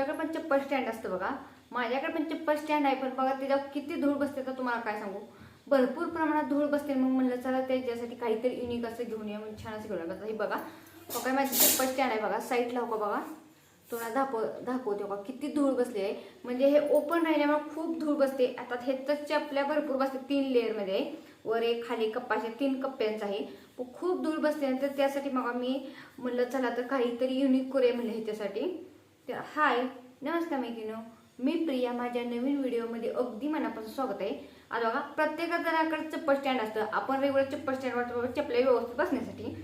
तुमच्याकडे पण चप्पल स्टँड असतं बघा, माझ्याकडे पण चप्पल स्टँड आहे, पण बघा त्याच्यावर किती धूळ बसते तर तुम्हाला काय सांगू, भरपूर प्रमाणात धूळ बसते. मग म्हणलं चला त्याच्यासाठी काहीतरी युनिक असं घेऊन या, म्हणजे छान असं घेऊन या. हे बघा काय माझी चप्पल स्टँड आहे बघा, साईडला हो बघा, तुम्हाला दाखवते बघा किती धूळ बसली आहे. म्हणजे हे ओपन राहिल्यामुळे खूप धूळ बसते. आता हे तर चपल्या भरपूर बसते, 3 लेअरमध्ये, वर एक खाली कप्पा, असे 3 कप्प्यांचा आहे. खूप धूळ बसते. तर त्यासाठी मग मी म्हणलं चला तर काहीतरी युनिक करूया म्हणलं ह्याच्यासाठी. तर हाय नमस्कार मैत्रिणींनो, मी प्रिया, माझ्या नवीन व्हिडिओमध्ये अगदी मनापासून स्वागत आहे. आता बघा प्रत्येक जणाकडे चप्पल स्टँड असतं, आपण रेग्युलर चप्पल स्टँड वाटतो चपल्या व्यवस्थित बसण्यासाठी,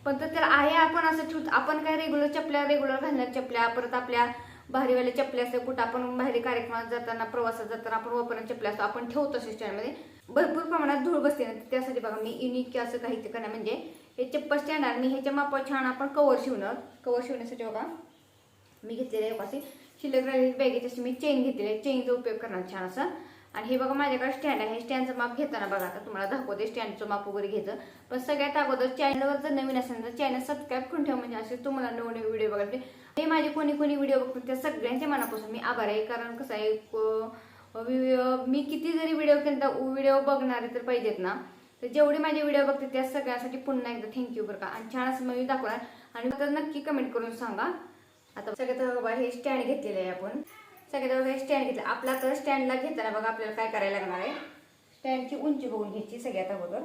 पण तर त्याला आहे आपण असं ठेवतो. आपण काय रेग्युलर घालणार चपल्या, परत आपल्या भारीवाल्या चपल्या असतात, कुठं आपण बाहेर कार्यक्रमात जाताना, प्रवासात जाताना आपण वापरणार चपल्या असतो, आपण ठेवतो असे स्टँडमध्ये. भरपूर प्रमाणात धूळ बसते ना, त्यासाठी बघा मी युनिक असं काहीतरी करणार. म्हणजे हे चप्पल स्टँड आहे, मी ह्याच्या मापावर छान आपण कवर शिवण्यासाठी बघा मी घेतलेले आहे अशी शिल्लक राहिलेली बॅगेची अशी मी चेन घेतलेली आहे, चेनचा उपयोग करणार छान असा. आणि हे बघा माझ्याकडे स्टँड आहे, स्टँडचं माप घेताना बघा आता तुम्हाला दाखवते स्टँडचं माप वगैरे घ्यायचं. पण सगळ्यात अगोदर चॅनलवर जर नवीन असेल तर चॅनल सबस्क्राईब करून ठेवा, म्हणजे असे तुम्हाला नवीन व्हिडिओ बघायचे. हे माझे कोणी व्हिडिओ बघतो त्या सगळ्यांच्या मनापासून मी आभार आहे. कारण कसं आहे, मी किती जरी व्हिडिओ बघणारे तर पाहिजेत ना, तर जेवढे माझे व्हिडिओ बघते त्या सगळ्यांसाठी पुन्हा एकदा थँक्यू बरं का. आणि छान असं मी दाखवणार आणि तर नक्की कमेंट करून सांगा. आता सगळ्यात बघा हे स्टँड घेतलेलं आहे आपण, सगळ्यात बघा हे स्टँड घेतलं. आपला तर स्टँडला घेताना बघा आपल्याला काय करायला लागणार आहे, स्टँडची उंची बघून घ्यायची सगळ्यात अगोदर.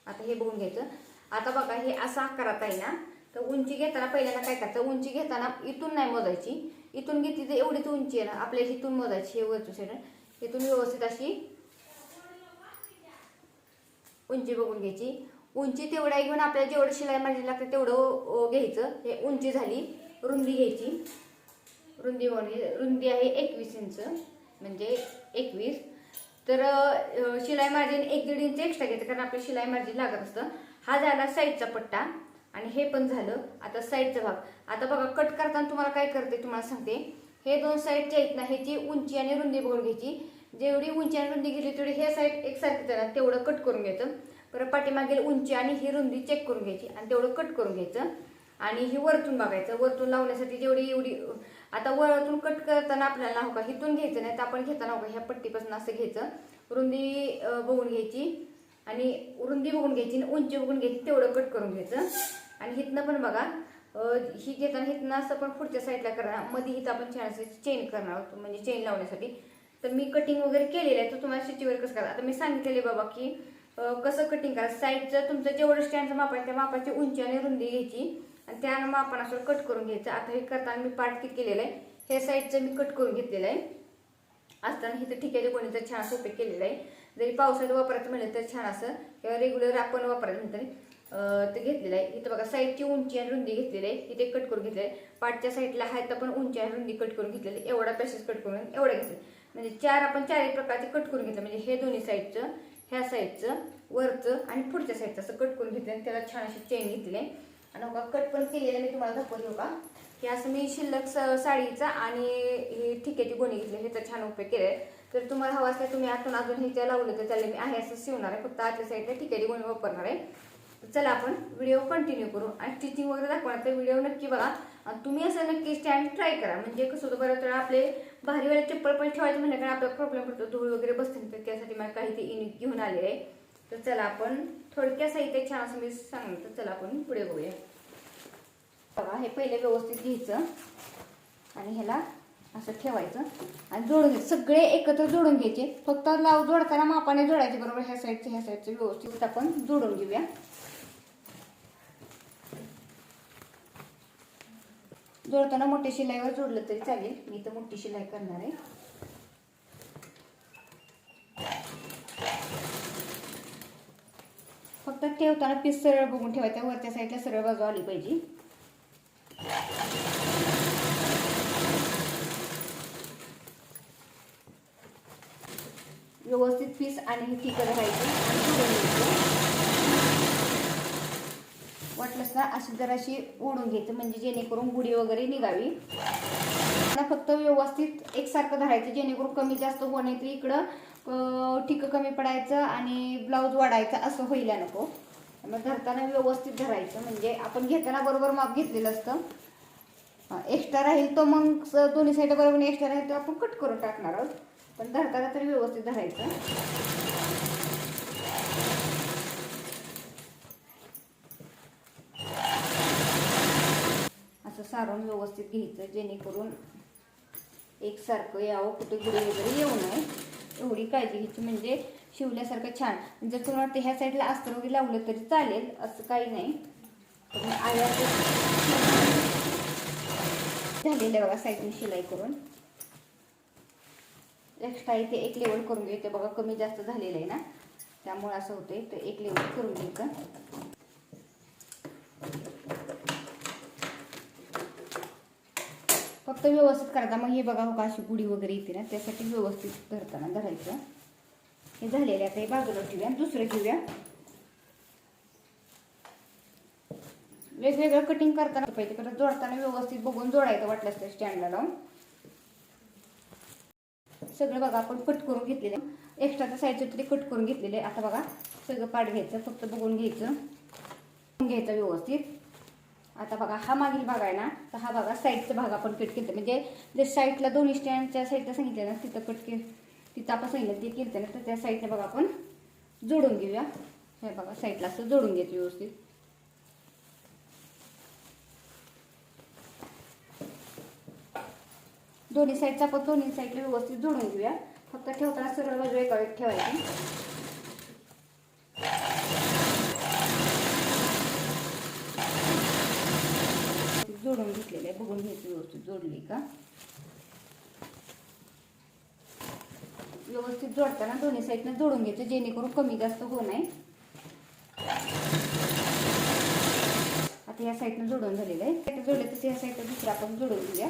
आता हे बघून घ्यायचं. आता बघा हे असा आकारात आहे ना, तर उंची घेताना पहिल्यांदा काय करायचं, उंची घेताना इथून नाही मोजायची, इथून घेतली तर एवढीच उंची आहे ना आपल्या इथून मोजायची, हे वरची साईड इथून व्यवस्थित अशी उंची बघून घ्यायची. उंची तेवढ्या घेऊन आपल्याला जेवढं शिलाई मारायला लागते तेवढं घ्यायचं. हे उंची झाली. रुंदी घ्यायची, रुंदी आहे 21 इंच, म्हणजे 21. तर शिलाई मार्जिन 1-1.5 इंच एक्स्ट्रा घ्यायचं, कारण आपल्या शिलाई मार्जिन लागत असतं. हा झाला साईडचा पट्टा आणि हे पण झालं. आता साईडचा भाग, आता बघा कट करताना तुम्हाला काय करते तुम्हाला सांगते, हे 2 साईडचे आहेत ना, ह्याची उंची आणि रुंदी बघून घ्यायची. जेवढी उंची आणि रुंदी घेतली तेवढी हे साईड एकसारखी झाला तेवढं कट करून घ्यायचं. परत पाठीमागील उंची आणि ही रुंदी चेक करून घ्यायची आणि तेवढं कट करून घ्यायचं. आणि ही वरतून बघायचं, वरतून लावण्यासाठी जेवढी एवढी. आता वरतून कट करताना आपल्याला हो का हिथून घ्यायचं नाही, तर आपण घेताना हो का ह्या पट्टीपासून असं घ्यायचं. रुंदी बघून घ्यायची आणि उंची बघून घ्यायची, तेवढं कट करून घ्यायचं. आणि हिथनं पण बघा ही घेताना हिथनं असं पण पुढच्या साईडला करणार, मध्ये हिथं आपण छान असं चेन करणार आहोत, म्हणजे चेन लावण्यासाठी. तर मी कटिंग वगैरे केलेलं आहे, तर तुम्हाला स्टिचवर कसं करा. आता मी सांगितलेले बाबा की कसं कटिंग करा. साईडचं तुमचं जेवढं स्टँडचं माप आहे त्या मापाची उंची आणि रुंदी घ्यायची आणि त्या मापानुसार कट करून घ्यायचं. आता हे करताना मी पार्ट किती केलेलं आहे, हे साईडचं मी कट करून घेतलेलं आहे. असताना हिथं ठिकाणी कोणी तर छान असं उपयोग केलेलं आहे. जरी पावसाळ्यात वापरायचं म्हणलं तर छान असं, किंवा रेग्युलर आपण वापरायचं नंतर ते घेतलेलं आहे. इथं बघा साईडची उंची आणि रुंदी घेतलेली आहे, इथे कट करून घेतलेलं आहे. पाठच्या साईडला आहे तर पण उंची आणि रुंदी कट करून घेतलेली, एवढा पॅसेस कट करून एवढं घेतलं. म्हणजे 4 आपण 4 प्रकारचे कट करून घेतलं. म्हणजे हे दोन्ही साईडचं, ह्या साईडचं, वरचं आणि पुढच्या साईडचं असं कट करून घेतलं आणि त्याला छान अशी चेन घेतली आहे. आणि बघा कट पण केलेलं मी तुम्हाला दाखवते हो का, की असं मी शिल्लक साडीचा आणि हे ठिक्याची गोणी घेतली, ह्याचा छान उपयोग केला आहे. तर तुम्हाला हवा असल्या तुम्ही आतून अजून ह्याच्या लावलं तर चालेल, मी आहे असं शिवणार आहे, फक्त आतल्या साईडला ठिक्याची गोणी वापरणार आहे. चला आपण व्हिडिओ कंटिन्यू करू आणि स्टिचिंग वगैरे दाखवणार, तर व्हिडिओ नक्की बघा. आणि तुम्ही असं नक्की स्टँड ट्राय करा. म्हणजे कसं होतं बरं, तर आपले भारीवाले चप्पल पण ठेवायचे म्हणलं कारण आपल्याला प्रॉब्लेम पडतो, धूळ वगैरे बसते, तर त्यासाठी मला काही ते युनिक घेऊन आले आहे. तर चला आपण थोडक्या साहित्य छान असं मी सांगतो, तर चला आपण पुढे बघूया. बघा हे पहिले व्यवस्थित घ्यायचं आणि ह्याला असं ठेवायचं आणि जोडून घ्यायचं, सगळे एकत्र जोडून घ्यायचे. फक्त जोडताना मापाने जोडायचे बरोबर, ह्या साईडचं व्यवस्थित आपण जोडून घेऊया. जोडताना मोठ्या शिलाईवर जोडलं तरी चालेल, मी तर मोठी शिलाई करणार आहे. फक्त ठेवताना पीस सरळ बघून ठेवायचा, वरच्या साईडला सरळ बाजू आली पाहिजे. व्यवस्थित पीस आणि ठीक राहायचं. वाटलंच ना अशी जराशी ओढून घ्यायचं, म्हणजे जेणेकरून गुढी वगैरे निघावी. फक्त व्यवस्थित एकसारखं धरायचं, जेणेकरून कमी जास्त होऊ नये, तर इकडं ठिक कमी पडायचं आणि ब्लाऊज वाढायचं असं व्हायला नको. मग धरताना व्यवस्थित धरायचं, म्हणजे आपण घेताना बरोबर माप घेतलेलं असतं. एक्स्ट्रा राहील तो मग दोन्ही साईड बरोबर एक्स्ट्रा राहील तो आपण कट करून टाकणार आहोत. पण धरताना तरी व्यवस्थित धरायचं. असं सारून व्यवस्थित घ्यायचं जेणेकरून एकसारखं यावं, कुठे गुढी वगैरे येऊ नये एवढी काळजी घ्यायची. म्हणजे शिवल्यासारखं छान. जर तुम्हाला वाटतं ह्या साईडला अस्तर वगैरे लावलं तरी चालेल, असं काही नाही. झालेलं आहे बघा साईडने शिलाई करून. एक्स्ट्रा इथे एक लेवल करून घ्यायचं बघा, कमी जास्त झालेलं आहे ना त्यामुळे असं होतंय. तर एक लेवल करून घ्यायचं. फक्त व्यवस्थित करायचा. मग हे बघा हो का अशी गुढी वगैरे येते ना त्यासाठी व्यवस्थित धरताना धरायचं. हे झालेलं आता हे बाजूला ठेवूया. दुसरं घेऊया. वेगवेगळं कटिंग करताना पाहिजे, परत जोडताना व्यवस्थित बघून जोडायचं वाटलंच तर स्टँडला लावून. सगळं बघा आपण कट करून घेतलेलं आहे. एक्स्ट्राच्या साईडचे तरी कट करून घेतलेले. आता बघा सगळं पार्ट घ्यायचं, फक्त बघून घ्यायचं व्यवस्थित. आता बघा हा मागील भाग आहे ना, तर हा बघा साईडचा भाग आपण कट केला. म्हणजे जे साईडला दोन्ही स्टँडच्या साईडला सांगितलं ना तिथं कट के तिथं आपण सांगितलं ते केलं ना, तर त्या साईडला बघा आपण जोडून घेऊया. हे बघा साईडला असं जोडून घ्यायचं व्यवस्थित. दोन्ही साईडचा आपण दोन्ही साईडला व्यवस्थित जोडून घेऊया. फक्त ठेवताना सरळ बाजू एका वेळेत ठेवायची. जोडून घेतलेलं आहे, बघून घ्यायची व्यवस्थित जोडली का. व्यवस्थित जोडताना दोन्ही साईडनं जोडून घ्यायचं जेणेकरून कमी जास्त होऊ नये. आता या साईडनं जोडून झालेलं आहे. जोडले तसे या साईडला दुसरं आपण जोडून घेऊया.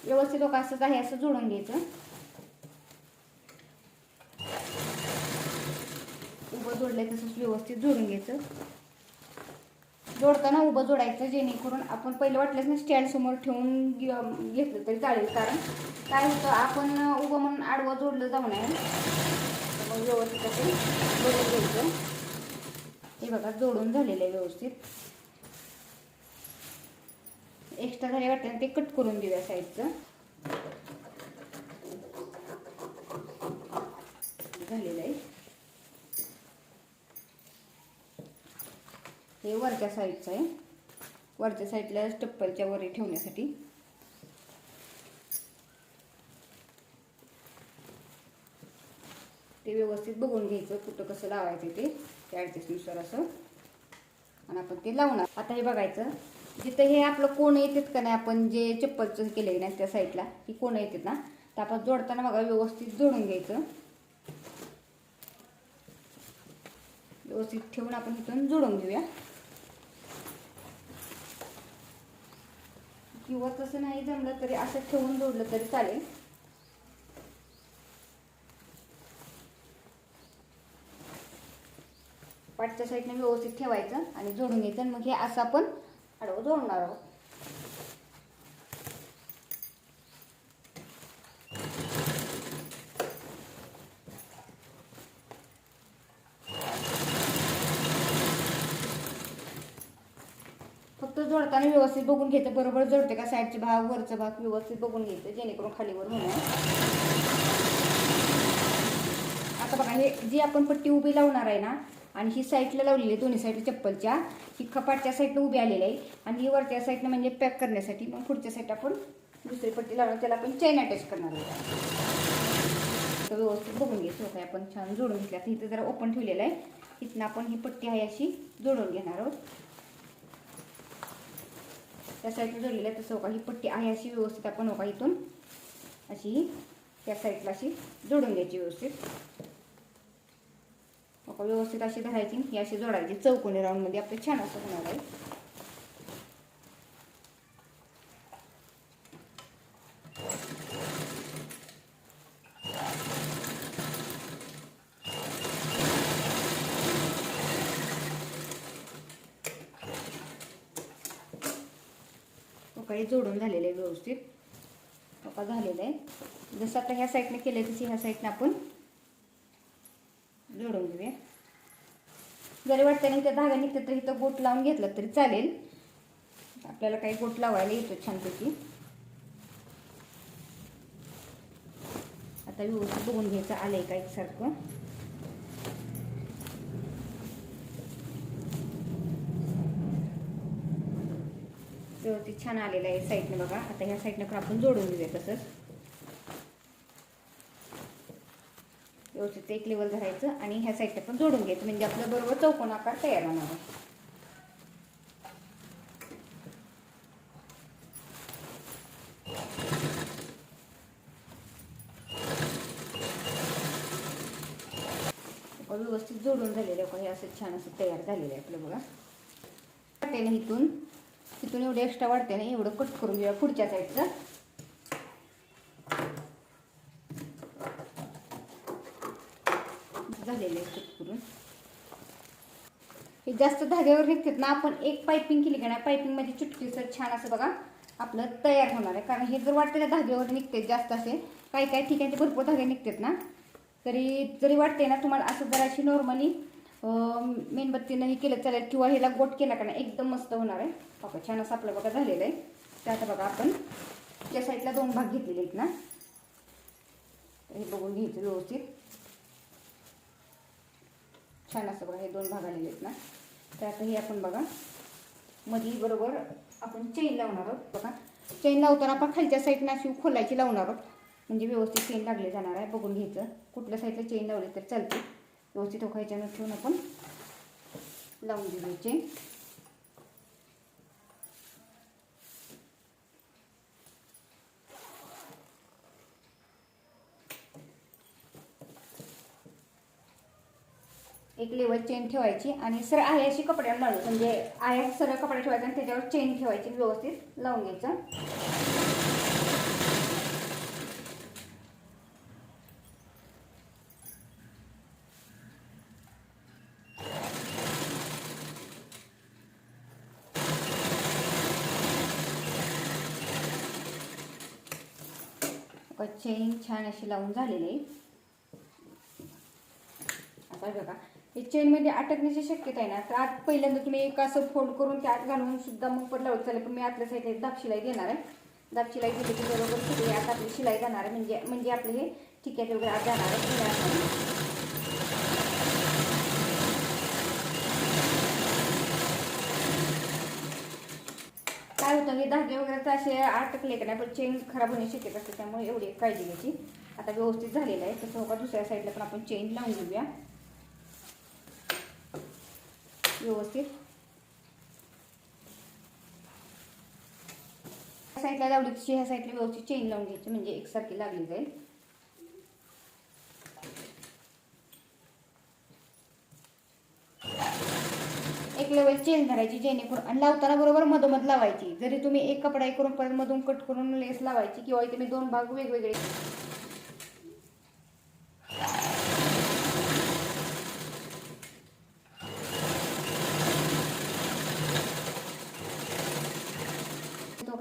व्यवस्थित लोक असंच आहे असं जोडून घ्यायचं. उभं जोडलंय तसंच व्यवस्थित जोडून घ्यायचं. जोडताना उभं जोडायचं जेणेकरून आपण पहिलं वाटलंच ना स्टँड समोर ठेवून घेतलं तरी चालेल. कारण काय होतं आपण उभं म्हणून आडवं जोडलं जाऊ नये. मग व्यवस्थित असं जोडून घ्यायचं. हे बघा जोडून झालेलं आहे व्यवस्थित. एक्स्ट्रा झाले वाटते ना ते कट करून देऊया साईडचं. झालेलं आहे. हे वरच्या साईडचं आहे. वरच्या साईडला स्टप्पलच्या वरी ठेवण्यासाठी. ते व्यवस्थित बघून घ्यायचं कुठं कसं लावायचं ते ॲडजस्टनुसार असं, आणि आपण ते लावणार. आता हे बघायचं जिथं हे आपलं कोण येतात का नाही, आपण जे चप्पलचं केलं नाही त्या साईडला ही कोण येतात ना, तर आपण जोडताना बघा व्यवस्थित जोडून घ्यायचं. व्यवस्थित ठेवून आपण इथून जोडून घेऊया. किंवा तसं नाही जमलं तरी असं ठेवून जोडलं तरी चालेल. पाठच्या साईडने व्यवस्थित ठेवायचं आणि जोडून घ्यायचं. आणि मग हे असं आपण आडवं जोडणार आहोत. फक्त जोडताना व्यवस्थित बघून घ्यायचं बरोबर जोडते का, साईडचे भाग वरचा भाग व्यवस्थित बघून घ्यायचं जेणेकरून खालीवर होणार. आता बघा हे जी आपण पट्टी उभी लावणार आहे ना, आणि ही साईडला लावलेली आहे दोन्ही साईड चप्पलच्या, ही कपाटच्या साईडला उभी आलेली आहे आणि ही वरच्या साईडला म्हणजे पॅक करण्यासाठी. मग पुढच्या साईड आपण दुसरी पट्टी लावणार, त्याला आपण चैन अटॅच करणार आहोत. तर व्यवस्थित बघून घ्यायचं काय आपण छान जोडून घेतलं. तर इथं जरा ओपन ठेवलेलं आहे, इथनं आपण ही पट्टी आहे अशी जोडून घेणार आहोत. त्या साईडला जोडलेलं आहे तसं का ही पट्टी आहे अशी व्यवस्थित आपण का इथून अशी त्या साईडला अशी जोडून घ्यायची व्यवस्थित. व्यवस्थित अशी धरायची, ही अशी जोडायची चौकोनी राऊंडमध्ये आपलं छान असं होणार आहे. काही जोडून झालेलं आहे व्यवस्थित. बघा झालेलं आहे. जसं आता ह्या साईडने केलं तशी ह्या साईडने आपण जोडून घेऊया. जरी वाटतं नाही त्या धागा निघते तरी इथं गोट लावून घेतलं तरी चालेल. आपल्याला काही गोट लावायला येतो छानपैकी. आता व्यवस्थित बघून घ्यायचं आलंय का एकसारखं. व्यवस्थित छान आलेलं आहे साईडने बघा. आता ह्या साईडने पण आपण जोडून घेऊया तसंच. व्यवस्थित एक लेवल धरायचं आणि ह्या साईडने पण जोडून घ्यायचं म्हणजे आपलं बरोबर चौकोन आकार तयार होणार आहे. व्यवस्थित जोडून झालेलं आहे. हे असं छान असं तयार झालेलं आहे आपलं बघा. वाटते ना तिथून एवढं एक्स्ट्रा वाढते ना एवढं कट करून घेऊया पुढच्या साईडचं. झालेलं आहे कट करून. हे जास्त धाग्यावर निघतात ना आपण एक पायपिंग केली का ना पायपिंगमध्ये चुटकीसर छान असं बघा आपलं तयार होणार आहे. कारण हे जर वाटते ना धाग्यावर निघते जास्त असे काही ठिकाणी भरपूर धागे निघतात ना जरी वाटते ना तुम्हाला असं जराशी नॉर्मली मेणबत्तीनं हे केलं चालेल किंवा ह्याला गोट केला का नाही एकदम मस्त होणार आहे. बघा छान असं आपलं बघा झालेलं आहे. तर आता बघा आपण त्या साईडला 2 भाग घेतलेले आहेत ना हे बघून घ्यायचं व्यवस्थित. छान असं बघा हे 2 भाग आलेले आहेत ना. तर आता हे आपण बघा मध्ये बरोबर आपण चेन लावणार आहोत. बघा चेन लावताना आपण खालच्या साईडनं अशी खोलायची लावणार आहोत म्हणजे व्यवस्थित चेन लागले जाणार आहे. बघून घ्यायचं कुठल्या साईडला चेन लावली तर चालते. व्यवस्थित ह्याच्यानं ठेवून आपण लावून देऊ चेन. एक लेवल चेन ठेवायची आणि सरळ आहे अशी कपड्याला लावली म्हणजे आहे सरळ कपडा ठेवायचा आणि त्याच्यावर चेन ठेवायची व्यवस्थित लावून घ्यायचं. चेन छान अशी लावून झालेली आहे. आता बघा हे चेनमध्ये अटकण्याची शक्यता आहे ना तर आत पहिल्यांदा तुम्ही एक असं फोल्ड करून ते आत घालून सुद्धा मग पण लावत चालेल. पण मी आतल्या साईडला दाब शिलाई देणार आहे. दाब शिलाई दिली की बरोबर सगळी आत आपली शिलाई जाणार आहे म्हणजे आपले हे ठिक्यात वगैरे आत जाणार आहे. काय होतं हे धागे वगैरे तर असे अटकले का नाही पण चेन खराब होण्याची शक्यता असते त्यामुळे एवढी काळजी घ्यायची. आता व्यवस्थित झालेलं आहे. तसं बघा दुसऱ्या साईडला पण आपण चेन लावून घेऊया व्यवस्थित. साईडला लावली तशी ह्या साईडला व्यवस्थित चेन लावून घ्यायची म्हणजे एकसारखी लागली जाईल. एक लेवल चेन धरायची जेणेकरून आणि लावताना बरोबर मधोमध लावायची. जरी तुम्ही एक कपडा करून परत मधून कट करून लेस लावायची किंवा इथे मी 2 भाग वेगवेगळे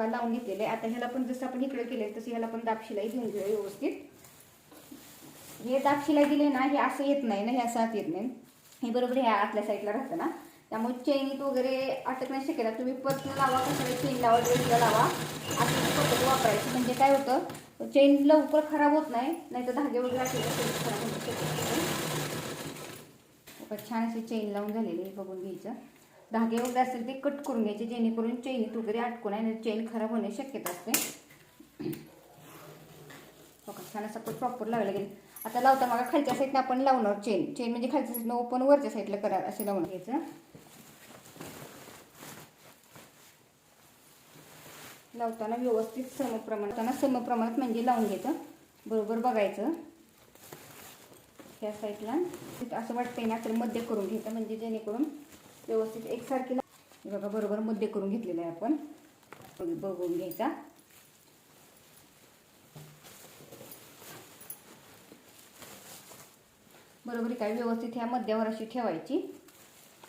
लावून घेतलेले. आता ह्याला पण जसं आपण इकडे केले तसं ह्याला पण दाब शिलाई देऊन घेऊया व्यवस्थित. हे दाब शिलाई दिले ना हे असं येत नाही ना हे असं आत येत नाही हे बरोबर ह्या आतल्या साईडला राहतं ना त्यामुळे चेनीत वगैरे अटकण्याची शक्यता. तुम्ही परत लावा कसं चेन लावा ड्रेसला लावा अशी पद्धत वापरायची म्हणजे काय होतं चेन लवकर खराब होत नाही तर धागे वगैरे असेल खराब होण्याची शक्यता. छान अशी चेन लावून झालेली बघून घ्यायचं. धागे वगैरे असेल ते कट करून घ्यायचे जेणेकरून चेनीत वगैरे अटकून आहे चेन खराब होण्याची शक्यता असते. बघा छान असं प्रॉपर लावायला गेलं. आता लावता मग खालच्या साईडला आपण लावणार चेन म्हणजे खालच्या साईडला ओपन वरच्या साईडला करा असे लावून घ्यायचं. लावताना व्यवस्थित समप्रमाणात म्हणजे लावून घ्यायचं. बरोबर बघायचं ह्या साईडला असं वाटतंय ना तर मध्य करून घ्यायचं म्हणजे जेणेकरून व्यवस्थित एकसारखी बघा बरोबर मध्य करून घेतलेलं आहे आपण. बघून घ्यायचा. बरोबर काय व्यवस्थित ह्या मध्यावर अशी ठेवायची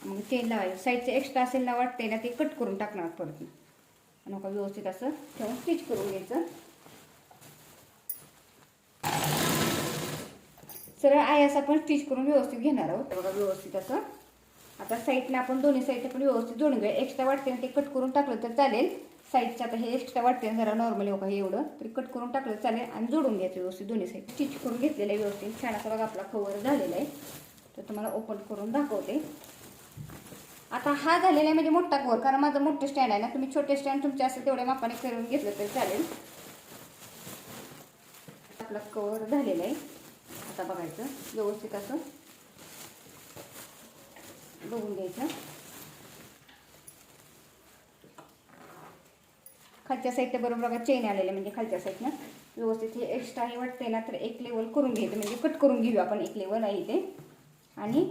मग चेन लावायची. साईडचे एक्स्ट्रा असेल ना वाटते ना ते कट करून टाकणार परत नका व्यवस्थित असं ठेवून स्टिच करून घ्यायचं. सरळ आयास आपण स्टिच करून व्यवस्थित घेणार आहोत. बघा व्यवस्थित असं आता साईडने आपण दोन्ही साईडने पण व्यवस्थित जोडून घेऊया. एक्स्ट्रा वाटते ते कट करून टाकलं तर चालेल. साईडचं आता हे एक्स्ट्रा वाटते जरा नॉर्मली हो का हे एवढं तरी कट करून टाकलं चालेल आणि जोडून घ्यायचं व्यवस्थित दोन्ही साईड. स्टिच करून घेतलेलं आहे व्यवस्थित. छान असा बघा आपला कवर झालेला आहे. तर तुम्हाला ओपन करून दाखवते. आता हा झालेला आहे म्हणजे मोठा कवर, कारण माझं मोठं स्टँड आहे ना. तुम्ही छोटे स्टँड तुमच्या असेल तेवढ्या मापाने करून घेतलं तरी चालेल. आपला कवर झालेला आहे. आता बघायचं व्यवस्थित असं बघून घ्यायचं. खालच्या साईडला बरोबर बघा चेन आलेले म्हणजे खालच्या साईडनं व्यवस्थित हे एक्स्ट्रा हे वाटते ना तर एक लेवल करून घ्यायचं म्हणजे कट करून घेऊ आपण. एक लेवल आहे इथे आणि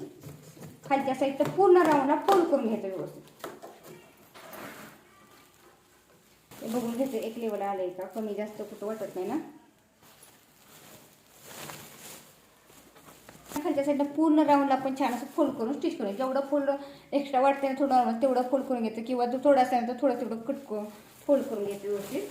खालच्या साईडचं पूर्ण राऊंडला फोल्ड करून घ्यायचं व्यवस्थित. हे बघून घ्यायचं एक लेवल आलंय का, कमी जास्त कुठं वाटत नाही ना. खालच्या साईडला पूर्ण राऊंडला आपण छान असं फोल्ड करून स्टिच करून जेवढं फोल्ड एक्स्ट्रा वाटते ना थोडं तेवढं फोल्ड करून घ्यायचं, किंवा जो थोडा असेल तर थोडं तेवढं कट करून फोल्ड करून घ्यायचं व्यवस्थित.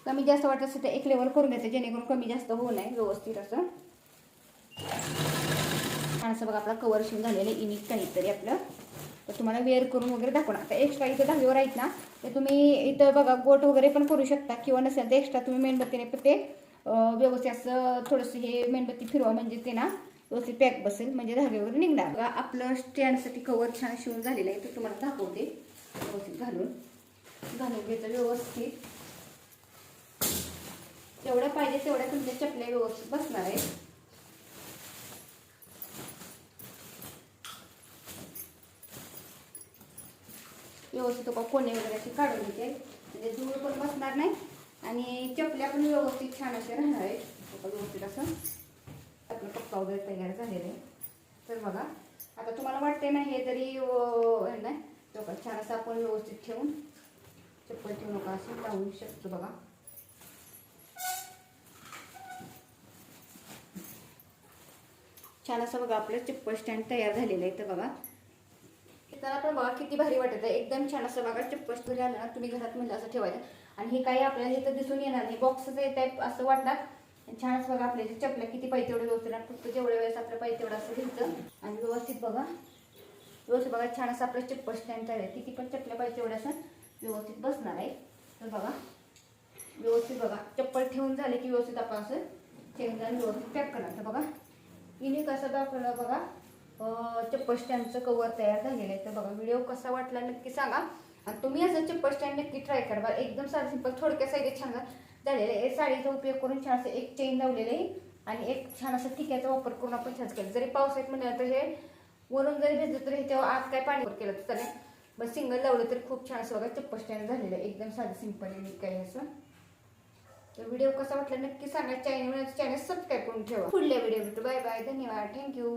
कमी जास्त वाटत असेल तर एक लेवल करून घ्यायचं जेणेकरून कमी जास्त होऊ नये. व्यवस्थित असं असं बघा आपला कवर शिवून झालेलं आहे युनिक काहीतरी आपलं. तर तुम्हाला वेअर करून वगैरे दाखवणार. आता एक्स्ट्रा इथं धागेवर आहेत ना ते तुम्ही इथं बघा गोट वगैरे पण करू शकता, किंवा नसेल तर एक्स्ट्रा तुम्ही मेणबत्तीने पण ते व्यवस्थित असं थोडंसं हे मेणबत्ती फिरवा म्हणजे ते ना व्यवस्थित पॅक बसेल, म्हणजे धागे वगैरे निघणार. बघा आपलं स्टँडसाठी कवर छान शिवून झालेलं आहे. तर तुम्हाला दाखवते व्यवस्थित घालून घ्यायचं व्यवस्थित. जेवढं पाहिजे तेवढ्या तुमच्या चपल्या व्यवस्थित बसणार आहे. व्यवस्थित कोणे वगैरे असे काढून घ्यायचे म्हणजे धूळ पण बसणार नाही आणि चपल्या पण व्यवस्थित छान असे राहणार आहेत. व्यवस्थित असं आपलं पक्का वगैरे तयार झालेलं आहे. तर बघा आता तुम्हाला वाटते ना हे जरी नाही छान असं आपण व्यवस्थित ठेवून चप्पल ठेवू नका असं लावू शकतो. बघा छान असं बघा आपलं चप्पल स्टँड तयार झालेलं आहे. तर बघा तर आपण बघा किती भारी वाटत आहे. एकदम छान असं बघा चप्पल घरी आलं ना तुम्ही घरात म्हणजे असं ठेवायचं आणि हे काही आपल्याला इथं दिसून येणार नाही. बॉक्सच टाईप असं वाटणार. छानच बघा आपल्या चपल्या किती पाहिजे तेवढे व्यवस्थित फक्त जेवढ्या वेळेस आपल्या पाहिजे तेवढं असं घ्यायचं आणि व्यवस्थित बघा छान असं आपलं चप्पल स्टँड तयार आहे. किती पण चपल्या पाहिजे तेवढ्या असं व्यवस्थित बसणार आहे. तर बघा व्यवस्थित बघा चप्पल ठेवून झाले की व्यवस्थित आपण असं ठेवून आणि व्यवस्थित पॅक करणार. तर बघा युनिक असं दाखवलं बघा चप्पल स्टँडचं कवर तयार झालेलं आहे. तर बघा व्हिडिओ कसा वाटला नक्की सांगा आणि तुम्ही असं चप्पल स्टँड नक्की ट्राय करा. बघा एकदम साधं सिंपल थोडक्या साईडे छान झालेलं आहे. साडीचा उपयोग करून छान असं एक चेन लावलेलं आहे आणि एक छान असं टिक्याचा वापर करून आपण छान केलं. जरी पावसाळ्यात म्हणलं तर हे वरून जरी भिजलं तर ह्याच्यावर आत काय पाणी केलं तर चालेल. बस सिंगल लावलं तर खूप छान असं बघा चप्पल स्टँड झालेलं आहे. एकदम साधं सिंपल युनिक काय असं. तर व्हिडिओ कसा वाटला नक्की सांगा. चॅनल सबस्क्राईब करून ठेवा. पुढल्या व्हिडिओ भेटू. Bye bye. धन्यवाद. थँक्यू.